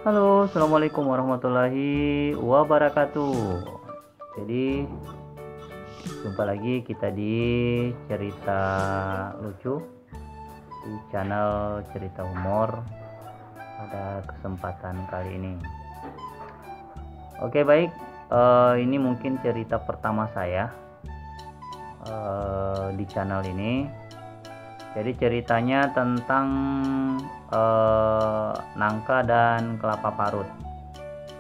Halo, assalamualaikum warahmatullahi wabarakatuh. Jadi, jumpa lagi kita di cerita lucu di channel Cerita Humor pada kesempatan kali ini. Oke, baik. Ini mungkin cerita pertama saya di channel ini. Jadi ceritanya tentang nangka dan kelapa parut.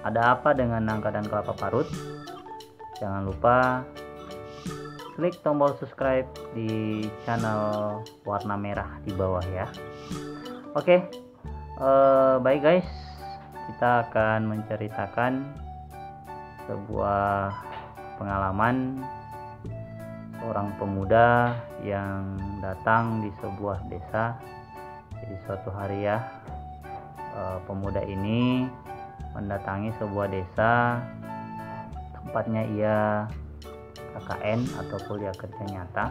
Ada apa dengan nangka dan kelapa parut? Jangan lupa klik tombol subscribe di channel warna merah di bawah ya. Oke, baik guys, kita akan menceritakan sebuah pengalaman seorang pemuda yang datang di sebuah desa. Jadi suatu hari ya, pemuda ini mendatangi sebuah desa, tempatnya ia KKN atau kuliah kerja nyata.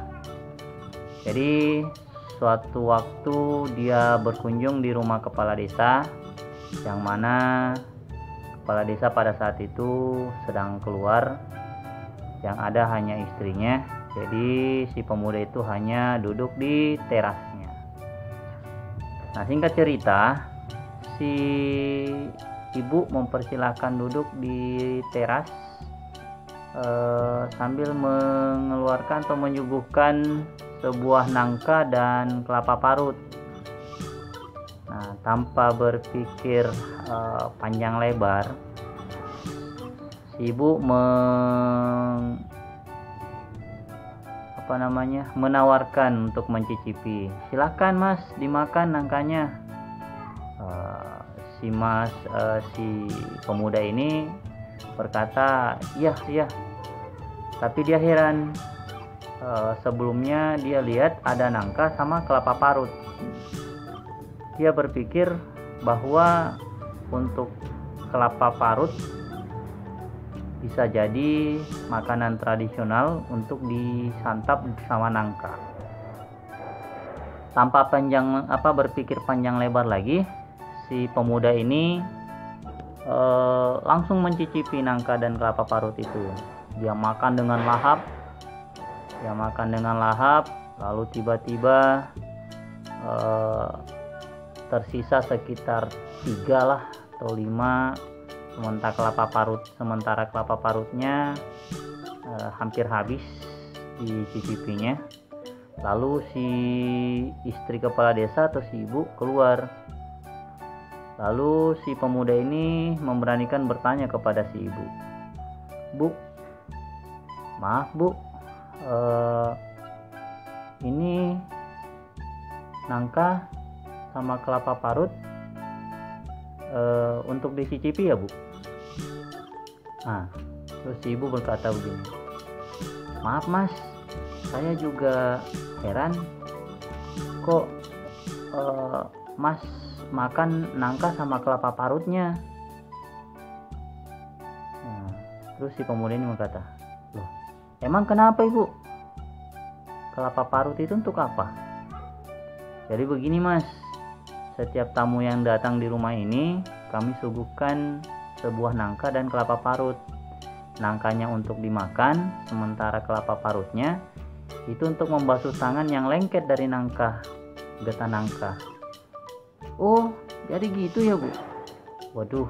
Jadi suatu waktu dia berkunjung di rumah kepala desa, yang mana kepala desa pada saat itu sedang keluar, yang ada hanya istrinya. Jadi si pemuda itu hanya duduk di terasnya. Nah, singkat cerita, si ibu mempersilahkan duduk di teras sambil mengeluarkan atau menyuguhkan sebuah nangka dan kelapa parut. Nah, tanpa berpikir panjang lebar, si ibu menawarkan untuk mencicipi. Silakan mas, dimakan nangkanya. Si pemuda ini berkata iya. Tapi dia heran, sebelumnya dia lihat ada nangka sama kelapa parut. Dia berpikir bahwa untuk kelapa parut bisa jadi makanan tradisional untuk disantap bersama nangka. Tanpa berpikir panjang lebar lagi, si pemuda ini langsung mencicipi nangka dan kelapa parut itu. Dia makan dengan lahap, lalu tiba-tiba tersisa sekitar 3 lah atau 5. Sementara kelapa parutnya hampir habis dicicipinya. Lalu si istri kepala desa atau si ibu keluar. Lalu si pemuda ini memberanikan bertanya kepada si ibu, "Bu, maaf bu, ini nangka sama kelapa parut untuk dicicipi ya bu?" Nah, terus si ibu berkata begini, "Maaf mas, saya juga heran kok mas makan nangka sama kelapa parutnya." Nah, terus si pemuda ini berkata, "Loh, emang kenapa ibu? Kelapa parut itu untuk apa?" "Jadi begini mas, setiap tamu yang datang di rumah ini, kami suguhkan sebuah nangka dan kelapa parut. Nangkanya untuk dimakan, sementara kelapa parutnya itu untuk membasuh tangan yang lengket dari nangka, getah nangka." "Oh, jadi gitu ya bu?" "Waduh,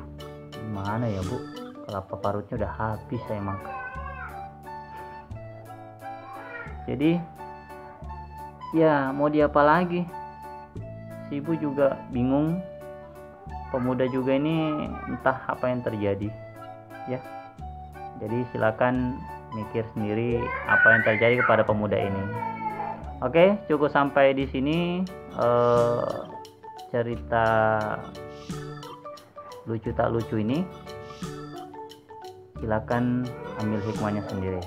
gimana ya bu? Kelapa parutnya udah habis saya makan." Jadi, ya mau diapa lagi? Si ibu juga bingung. Pemuda juga ini entah apa yang terjadi ya. Jadi silakan mikir sendiri apa yang terjadi kepada pemuda ini. Oke, cukup sampai di sini cerita lucu tak lucu ini. Silakan ambil hikmahnya sendiri.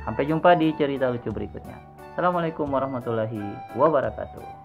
Sampai jumpa di cerita lucu berikutnya. Assalamualaikum warahmatullahi wabarakatuh.